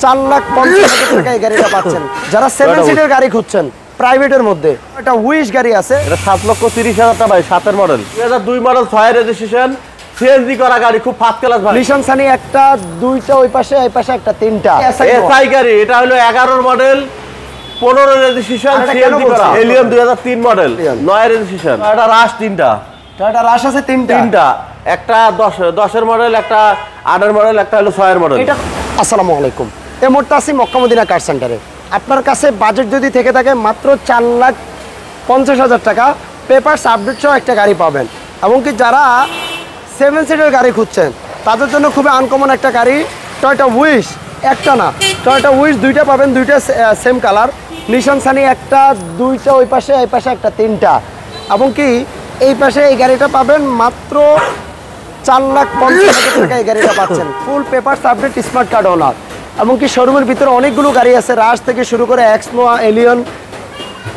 4,50,000 টাকা এই গাড়িটা পাচ্ছেন। যারা 7 সিটের গাড়ি খুঁজছেন প্রাইভেটের মধ্যে, একটা উইশ গাড়ি আছে, এটা 7,30,000 টাকা ভাই, 7 এর মডেল, 2002 মডেল, 6 রেজিস্ট্রেশন, সিএনজি করা গাড়ি, খুব ফার্স্ট ক্লাস ভাই। নিশান সানি একটা, দুইটা ওই পাশে, এই পাশে একটা, তিনটা এসআই গাড়ি। এটা হলো 11 মডেল, 15 রেজিস্ট্রেশন, সিএনজি করা, এলিয়ন 2003 মডেল, 9 রেজিস্ট্রেশন। এটা রাশ তিনটা, টয়োটা রাশ আছে তিনটা, একটা 10 এর মডেল, একটা 8 এর মডেল, একটা হলো 6 এর মডেল। এটা আসসালামু আলাইকুম। এই মুহূর্তে আছি মক্কা মদিনা কার সেন্টারে। আপনার কাছে বাজেট যদি থেকে থাকে মাত্র 4,50,000 টাকা, পেপারস আপডেট সহ একটা গাড়ি পাবেন। এমনকি যারা 7 সিটের গাড়ি খুঁজছেন তাদের জন্য খুবই আনকমন একটা গাড়ি, টয়োটা উইশ। একটা না, টয়োটা উইশ দুইটা পাবেন, দুইটা সেম কালার। নিশান সানি একটা, দুইটা ওই পাশে, এই পাশে একটা, তিনটা। এমনকি এই পাশে এই গাড়িটা পাবেন মাত্র 4,50,000 টাকা এই গাড়িটা পাচ্ছেন। Full papers update, smart card owner. এমনকি শোরুমের ভিতরে অনেকগুলো গাড়ি আছে, রাশ থেকে শুরু করে এক্সনোয়া, এলিয়ন,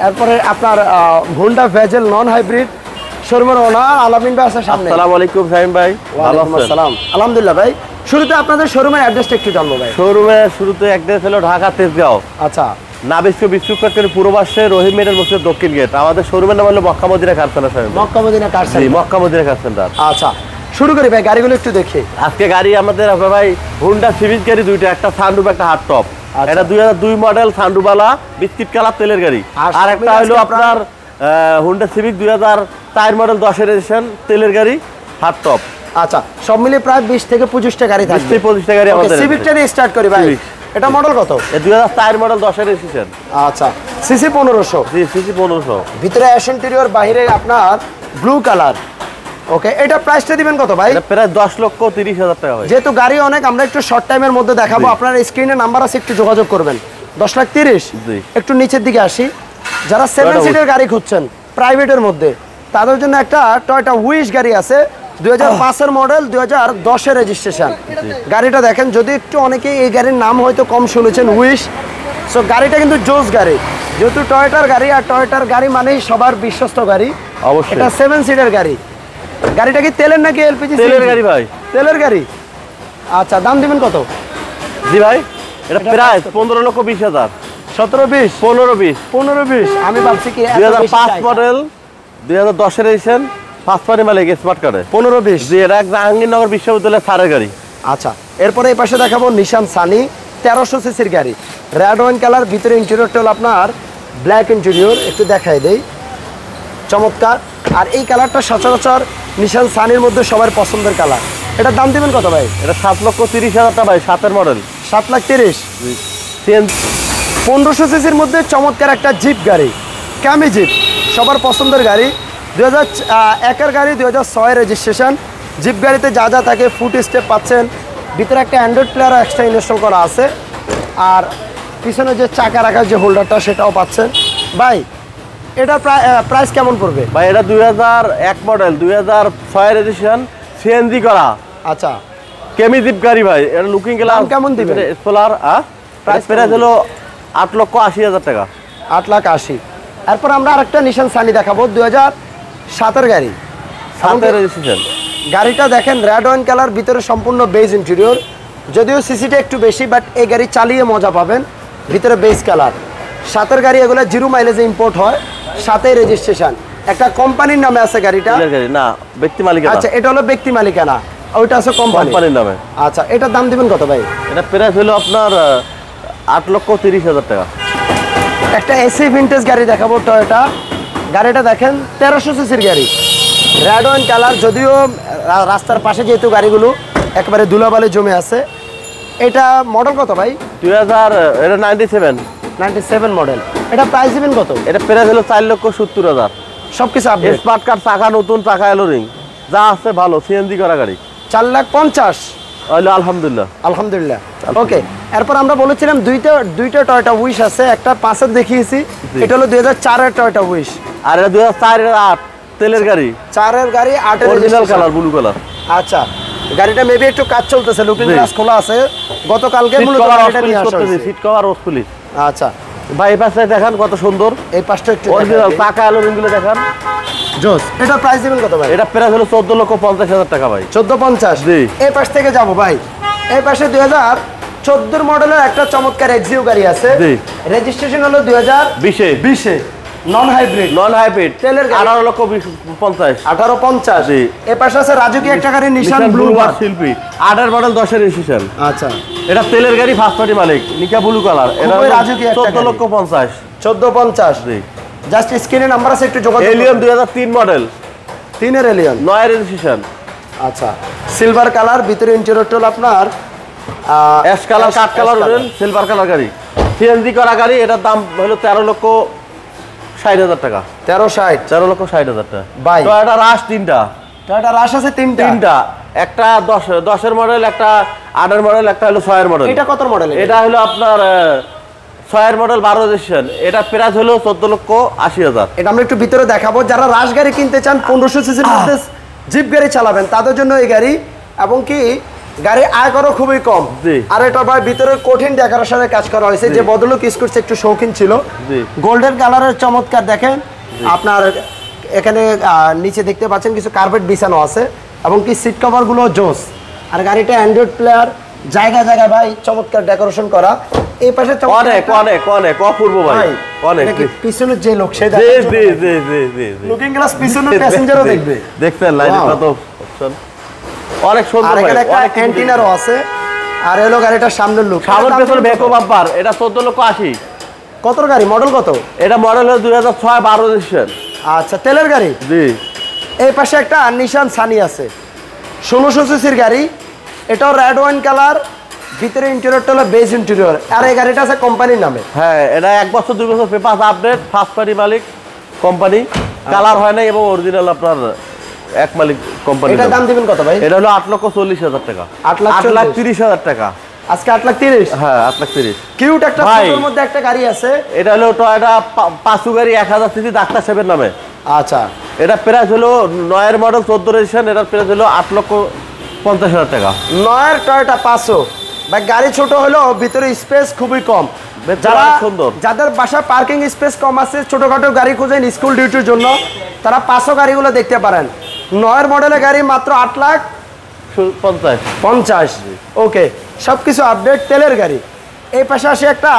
এরপরে আপনার হোন্ডা ভেজেল নন হাইব্রিড। শোরুমের ওনার আলামিন ভাই আছে সামনে। আসসালামু আলাইকুম সাইম ভাই, ভালো আছেন? আসসালাম, আলহামদুলিল্লাহ ভাই। শুরুতে আপনাদের শোরুমের অ্যাড্রেসটা একটু জানবো ভাই। শোরুমের শুরুতে অ্যাড্রেস হলো ঢাকা তেজগাঁও, আচ্ছা, নাবিস্কো বিস্কুট ফ্যাক্টরি পূর্ব পাশে রহিম মেডের মসজিদ দক্ষিণ গেট। আমাদের শোরুমের নাম হলো Mecca Medina car centre. Mecca Medina car জি, centre. Mecca Medina car centre. আচ্ছা, শুরু করি ভাই, গাড়িগুলো একটু দেখি। আজকে গাড়ি আমাদের হবে ভাই হোন্ডা সিভিক গাড়ি দুইটা, একটা সানরুফ, একটা হার্ড টপ। এটা 2002 মডেল সানরুফওয়ালা বিস্কিট কালার তেলের গাড়ি। আর একটা হলো আপনার হোন্ডা সিভিক 2004 মডেল 10 এর রেজিস্ট্রেশন তেলের গাড়ি, হার্ড টপ। আচ্ছা, সব মিলিয়ে প্রায় 20 থেকে 25টা গাড়ি থাকবে। 20-25টা গাড়ি আমাদের। সিভিকটা দিয়ে স্টার্ট করি ভাই। এটা মডেল কত? 2004 মডেল 10 এর রেজিস্ট্রেশন। আচ্ছা, সিসি 1500। জি, সিসি 1500। ভিতরে অ্যাশ ইন্টেরিয়র, বাইরে আপনার ব্লু কালার। ওকে, এটা প্রাইসটা দিবেন কত ভাই? এটা প্রায় 10,30,000 টাকা ভাই। যেহেতু গাড়ি অনেক, আমরা একটু শর্ট টাইমের মধ্যে দেখাবো। আপনার স্ক্রিনে নাম্বার আছে, একটু যোগাযোগ করবেন। 10,30,000। জি। একটু নিচের দিকে আসি। যারা 7 সিটের গাড়ি খুঁজছেন প্রাইভেটের মধ্যে, তাদের জন্য একটা টয়োটা উইশ গাড়ি আছে, 2005 এর মডেল, 2010 এর রেজিস্ট্রেশন। গাড়িটা দেখেন, যদি একটু অনেকেই এই গাড়ির নাম হয়তো কম শুনেছেন, উইশ। সো গাড়িটা কিন্তু জোস গাড়ি, যেহেতু টয়োটার গাড়ি, আর টয়োটার গাড়ি মানেই সবার বিশ্বস্ত গাড়ি। অবশ্যই। এটা 7 সিটের গাড়ি। গাড়িটা কি তেলের নাকি এলপিজি? তেলের গাড়ি ভাই। তেলের গাড়ি। আচ্ছা, দাম দিবেন কত? জি ভাই, এটা প্রায় 15,20,000। 17-20, 15-20। আমি ভাবছি কি 2005 মডেল, 2010 এর রেজিস্ট্রেশন, ফার্স্ট পার্টি মালিক, স্মার্ট কার্ডে। 15-20। জি, এটা জাহাঙ্গীরনগর বিশ্ববিদ্যালয়ের সারের গাড়ি। আচ্ছা, এরপরে এই পাশে দেখাবো নিশান সানি 1300 সিসির গাড়ি, রেড ওয়াইন কালার। ভিতরে ইন্টেরিয়রটা হলো আপনার ব্ল্যাক ইন্টেরিয়র, একটু দেখাই দেই, চমৎকার। আর এই কালারটা সচরাচর নিশান সানির মধ্যে সবার পছন্দের কালার। এটার দাম দিবেন কত ভাই? এটা 7,30,000 টাকা ভাই, 7 এর মডেল। 7,30,000। সিএনজি 1500 সিসির মধ্যে চমৎকার একটা জিপ গাড়ি, ক্যামি জিপ, সবার পছন্দের গাড়ি। 2001 এর গাড়ি, 2006 রেজিস্ট্রেশন। জিপ গাড়িতে যা যা থাকে, ফুট স্টেপ পাচ্ছেন, ভিতরে একটা অ্যান্ড্রয়েড প্লেয়ারও এক্সট্রা ইনস্টল করা আছে, আর পিছনে যে চাকা রাখার যে হোল্ডারটা সেটাও পাচ্ছেন। ভাই, এটা প্রাইস কেমন পড়বে? ভাই, এটা 2001 মডেল, 2006 রেজিস্ট্রেশন, সিএনজি করা। আচ্ছা, কেমি জিপ গাড়ি ভাই। এটা লুকিং গ্লাস কেমন দিবেন? সোলার। প্রাইস হলো 8,80,000 টাকা। 8,80,000। এরপর আমরা আরেকটা নিশান সানি দেখাবো, 2007 এর গাড়ি, 7 এর রেজিস্ট্রেশন। গাড়িটা দেখেন, রেড ওয়াইন কালার, ভিতরে সম্পূর্ণ বেজ ইন্টেরিয়র। যদিও সিসিটা একটু বেশি, বাট এই গাড়ি চালিয়ে মজা পাবেন। ভিতরে বেজ কালার, 7 এর গাড়ি, এগুলো 0 মাইলেজে ইম্পোর্ট হয়, 7 এর রেজিস্ট্রেশন। একটা কোম্পানির নামে আছে গাড়িটা। গাড়ি না, ব্যক্তি মালিকানা। আচ্ছা, এটা হলো ব্যক্তি মালিকানা, ওইটা আছে কোম্পানির নামে। আচ্ছা, এটার দাম দিবেন কত ভাই? এটা প্রাইস হলো আপনার 8,30,000 টাকা। একটা এসি ভিনটেজ গাড়ি দেখাবো, টয়োটা। গাড়িটা দেখেন, 1300 সিসির গাড়ি, রেড ওয়াইন কালার। যদিও রাস্তার পাশে যেহেতু গাড়িগুলো একেবারে ধুলাবালি জমে আছে। এটা মডেল কত ভাই? 2000, এটা 97 মডেল। এটা প্রাইস দিবেন কত? এটা প্রাইস হলো 4,70,000। সবকিছু আপডেট, স্মার্ট কার্ড, চাকা নতুন, চাকা এলোরিং যা আছে ভালো, সিএনজি করা গাড়ি। 4,50,000 হলো আলহামদুলিল্লাহ। আলহামদুলিল্লাহ। ওকে, এরপর আমরা বলেছিলাম দুইটা টয়োটা উইশ আছে, একটা 5 এর দেখিয়েছি, এটা হলো 2004 এর টয়োটা উইশ। আর এটা 2004 এর 8 তেলের গাড়ি, 4 এর গাড়ি, 8 এর অরিজিনাল কালার, ব্লু কালার। আচ্ছা, গাড়িটা মেবি একটু কাজ চলতেছে, লুকিং গ্লাস খোলা আছে, গতকালকে মূলত গাড়িটা নিয়ে আসা হয়েছে। সিট কভার ওস পুলিশ। আচ্ছা ভাই, এই পাশে দেখান কত সুন্দর, এই পাশটা একটু অরিজিনাল চাকা এলোরিং গুলো দেখান। জোস। এটা প্রাইস দিবেন কত ভাই? এটা প্রাইস হলো 14,50,000 টাকা ভাই। 14,50,000। জি। এই পাশ থেকে যাব ভাই, এই পাশে 14 মডেলের একটা চমৎকার এক্সিও গাড়ি আছে, রেজিস্ট্রেশন হলো 2020 নন হাইব্রিড তেলের গাড়ি 18,50,18,50 জি। এর পাশে আছে রাজকীয় একটা গাড়ি নিশান ব্লু বার্ড শিল্পী 8 মডেল 10 রেজিস্ট্রেশন। আচ্ছা, এটা তেলের গাড়ি ফার্স্ট পার্টি মালিক নিকা ব্লু কালার, এটা খুবই রাজকীয় একটা 14,50,000 1450 জি। জাস্ট স্ক্রিনে নাম্বার আছে, একটু যোগাযোগ এলিয়ন 2003 মডেল 3 এর এলিয়ন 9 রেজিস্ট্রেশন। আচ্ছা, সিলভার কালার, ভিতরে ইন্টেরিয়র টোল আপনার অ্যাশ কালার, কাট কালার উঠেন, সিলভার কালার গাড়ি, সিএনজি করা গাড়ি। এটার দাম হলো 13,60,000 টাকা। 13,60,000 টাকা ভাই। তো এটা রাশ তিনটা, টয়োটা রাশ আছে তিনটা, একটা 10 এর মডেল, একটা 8 এর মডেল, একটা হলো 6 এর মডেল। এটা কত মডেল? এটা হলো আপনার 6 এর মডেল 12 রেজিস্ট্রেশন। এটা প্রাইস হলো 14,80,000। এটা আমরা একটু ভিতরে দেখাবো। যারা রাশ গাড়ি কিনতে চান 1500 সিসির মধ্যে জিপ গাড়ি চালাবেন তাদের জন্য এই গাড়ি, এবং কি গাড়ি আয় করো খুবই কম। আর এটা ভাই ভিতরের কঠিন ডেকোরেশনের কাজ করা হয়েছে, যে বদলুক স্কুটস একটু শৌখিন ছিল, গোল্ডেন কালারের চমৎকার দেখেন। আপনার এখানে নিচে দেখতে পাচ্ছেন কিছু কার্পেট বিছানো আছে, এবং কি সিট কভার গুলো জোস। আর গাড়িটা অ্যান্ড্রয়েড প্লেয়ার, জায়গা জায়গা ভাই চমৎকার ডেকোরেশন করা। এই পাশে অনেক অপূর্ব ভাই, অনেক পিছনের যে লোক সে লুকিং গ্লাস পিছনের প্যাসেঞ্জারও দেখবে, দেখছেন লাইনে কত অপশন, অনেক সুন্দর। আর এখানে একটা অ্যান্টিনারও আছে। আর হলো গাড়িটার সামনের লুক, সামনের পেছনে ব্যাকো বাম্পার। এটা 14,80,000। কত গাড়ি মডেল কত? এটা মডেল হলো 2006 12 রেজিস্ট্রেশন। আচ্ছা, তেলের গাড়ি জি। এই পাশে একটা নিশান সানি আছে 1600 সিসির গাড়ি, এটাও রেড ওয়াইন কালার, ভিতরে ইন্টেরিয়রটা হলো বেজ ইন্টেরিয়র। আর এই গাড়িটা আছে কোম্পানির নামে। হ্যাঁ, এটা 1 বছর 2 বছর পেপার আপডেট, ফার্স্ট পার্টি মালিক কোম্পানি, কালার হয় না, এবং অরিজিনাল আপনার এক মালিক কোম্পানি। এটা দাম দিবেন কত ভাই? এটা হলো 8,40,000 টাকা। 8,30,000 টাকা আজকে 8,30,000। হ্যাঁ, 8,30,000। কিউট একটা ছোটর মধ্যে একটা গাড়ি আছে, এটা হলো টয়োটা পাঁচু গাড়ি 1000 সিসি, ডাক্তার সাহেবের নামে। আচ্ছা, এটা প্রাইস হলো 9 এর মডেল 14 রেজিস্ট্রেশন। এটার প্রাইস হলো 8,50,000 টাকা। 9 টয়োটা পাঁচশো। ভাই গাড়ি ছোট হলো, ভিতরে স্পেস খুবই কম। যারা সুন্দর, যাদের বাসায় পার্কিং স্পেস কম আছে, ছোটখাটো গাড়ি খুঁজেন স্কুল ডিউটির জন্য, তারা 500 গাড়িগুলো দেখতে পারেন। 9 মডেলের গাড়ি মাত্র 8,50,000। ওকে, সবকিছু আপডেট, তেলের গাড়ি। এই পাশে আসে একটা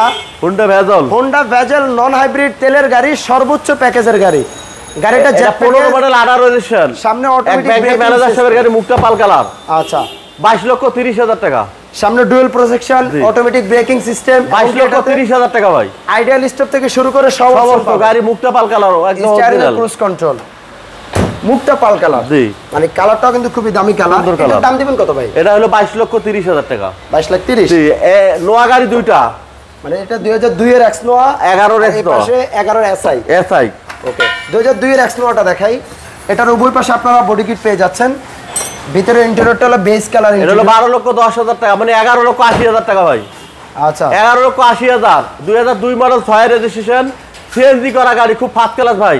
হোন্ডা ভেজেল নন হাইব্রিড তেলের গাড়ি, সর্বোচ্চ প্যাকেজের গাড়ি। গাড়িটা 15 মডেল 18 রেজিস্ট্রেশন, সামনে অটোমেটিক ম্যানেজার সাহেবের গাড়ি, মুখটা পাল কালার। আচ্ছা, 22,30,000 টাকা। সামনে dual projection, automatic braking system, 22,30,000 টাকা ভাই। আইডিয়াল স্টপ থেকে শুরু করে সব গাড়ি মুখটা পাল কালার, একদম অরিজিনাল ক্রুজ কন্ট্রোল, মুখটা পাল কালার। জি, মানে কালারটাও কিন্তু খুবই দামি কালার। এটার দাম দিবেন কত ভাই? এটা হলো 22,30,000 টাকা। 22,30,000। জি, নোয়া গাড়ি দুইটা, মানে এটা 2002 এর এক্স নোয়া, 11 এর এক্স নোয়া, পাশে 11 এর এসআই। এসআই। ওকে, 2002 এর এক্স নোয়াটা দেখাই। এটার উভয় পাশে আপনারা বডি কিট পেয়ে যাচ্ছেন। ভিতরে ইন্টেরিয়রটা হলো বেজ কালার। এটা হলো 12,10,000 টাকা, মানে 11,80,000 টাকা ভাই। আচ্ছা, 11,80,000। 2002 মডেল 6 রেজিস্ট্রেশন, সিএনজি করা গাড়ি, খুব ফার্স্ট ক্লাস ভাই।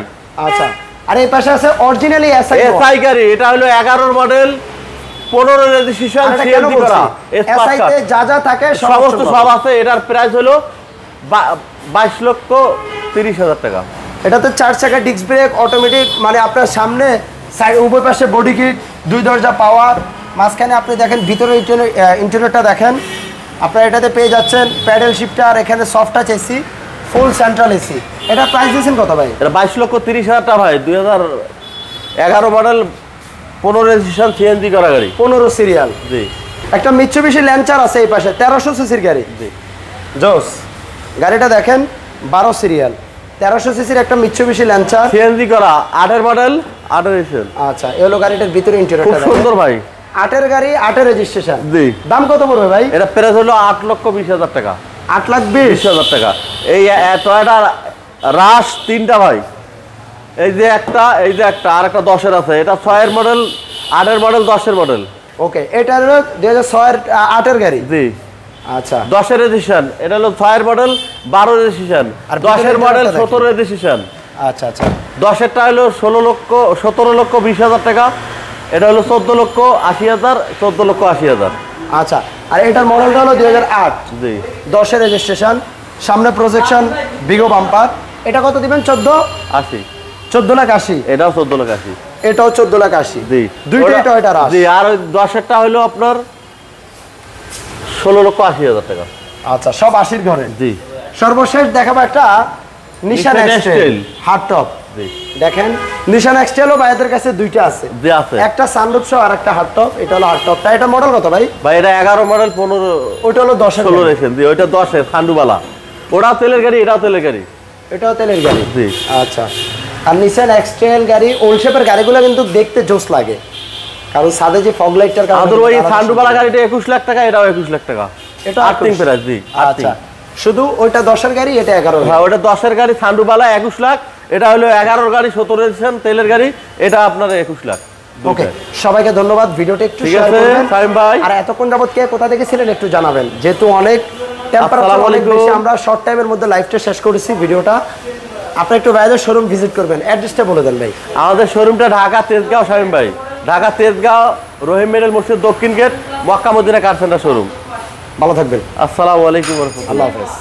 আচ্ছা, আর এই পাশে আছে অরিজিনালি এসআই গাড়ি। এটা হলো 11 মডেল 15 রেজিস্ট্রেশন, সিএনজি করা। এসআই তে যা যা থাকে সমস্ত সব আছে। এটার প্রাইস হলো 22,30,000 টাকা। এটাতে 4 চাকা ডিস্ক ব্রেক, অটোমেটিক, মানে আপনার সামনে সাইড উভয় পাশে বডি কিট, 2 দরজা পাওয়ার, মাঝখানে আপনি দেখেন ভিতরে ইন্টেরিয়রটা দেখেন। আপনারা এটাতে পেয়ে যাচ্ছেন প্যাডেল শিফটার, এখানে সফট টাচ এসি, ফুল সেন্ট্রাল এসি। এটা প্রাইস দিয়েছেন কত ভাই? এটা 22,30,000 টাকা ভাই। 2011 মডেল 15 রেজিস্ট্রেশন, সিএনজি করা গাড়ি, 15 সিরিয়াল। জি। একটা মিৎসুবিশি ল্যান্সার আছে এই পাশে, 1300 সিসির গাড়ি। জি, জোস। গাড়িটা দেখেন 12 সিরিয়াল, 1300 সিসির একটা মিৎসুবিশি ল্যান্সার, সিএনজি করা, 8 এর মডেল 8 রেজিস্ট্রেশন। আচ্ছা, এই হলো গাড়িটার ভিতরে ইন্টেরিয়রটা, খুব সুন্দর ভাই। 8 এর গাড়ি, 8 এর রেজিস্ট্রেশন। জি। দাম কত পড়বে ভাই? এটা প্রাইস হলো 8,20,000 টাকা। 8,20,000 টাকা। এই টয়োটা রাশ তিনটা ভাই, এই যে একটা, এই যে একটা, আর একটা 10 এর আছে। এটা 6 এর মডেল, 8 এর মডেল, 10 এর মডেল। ওকে, এটা হলো 2006 এর 8 এর গাড়ি। জি। আচ্ছা, 10 এর রেজিস্ট্রেশন। এটা হলো 6 এর মডেল 12 রেজিস্ট্রেশন, আর 10 এর মডেল 17 রেজিস্ট্রেশন। আচ্ছা আচ্ছা, 10 এরটা হলো 17,20,000 টাকা। এটা হলো 14,80,000, 14,80,000। আচ্ছা, আর এটার মডেলটা হলো 2008। জি। 10 এর রেজিস্ট্রেশন, সামনে প্রজেকশন, বিগো বাম্পার। এটা কত দিবেন? 14,80,000। 14,80,000। এটাও 14,80,000। এটাও 14,80,000। জি, দুইটাই টয়োটা রাশ। জি। আর 10 এরটা হলো আপনার 16,80,000 টাকা। আচ্ছা, সব 80 ঘরে। জি। সর্বশেষ দেখাবো একটা নিশান নিশান এক্সটেল এক্সটেল। Hard top. জি। দেখেন নিশান এক্সটেলও ভাইদের কাছে দুইটা আছে। জি আছে। একটা সানরুফ সহ আর একটা হার্ড টপ। এটা হলো হার্ড টপটা। এটা মডেল কত ভাই? ভাই এটা 11 মডেল 15 ওটা হলো 10 এর 16 রেশন। জি ওইটা 10 এর সান্ডুবালা। ওটাও তেলের গাড়ি, এটাও তেলের গাড়ি। এটাও তেলের গাড়ি। জি। আচ্ছা। আর নিশান এক্সটেল গাড়ি ওল্ড শেপের গাড়িগুলো কিন্তু দেখতে জোস লাগে, কারণ সাদে যে ফগ লাইটটার কারণে। আমাদের ওই সান্ডুবালা গাড়িটা 21 লাখ টাকা, এটাও 21 লাখ টাকা। এটা আর্থিং প্রাইস। জি আর্থিং। আচ্ছা, শুধু ওইটা 10 এর গাড়ি, এটা 11 এর। হ্যাঁ ওটা 10 এর গাড়ি সান্ডুবালা 21 লাখ, এটা হলো 11 গাড়ি 17 রেশন তেলের গাড়ি, এটা আপনার 21 লাখ। ওকে, সবাইকে ধন্যবাদ। ভিডিওটা একটু ঠিক শেয়ার আছে করবেন। সাইম ভাই। আর এতক্ষণ যাবত কে কোথা থেকে ছিলেন একটু জানাবেন, যেহেতু অনেক টেম্পারেচার আসসালামু অনেক আলাইকুম। বেশি, আমরা শর্ট টাইমের মধ্যে লাইভটা শেষ করেছি ভিডিওটা। আপনি একটু ভাইদের শোরুম ভিজিট করবেন, অ্যাড্রেসটা বলে দেন ভাই। আমাদের শোরুমটা ঢাকা তেজগাঁও শামীম ভাই, ঢাকা তেজগাঁও রহিম মেডেল মসজিদ দক্ষিণ gate, Mecca Medina car centre showroom. ভালো থাকবেন। আসসালামু আলাইকুম ওয়া রাহমাতুল্লাহ। আল্লাহ হাফেজ।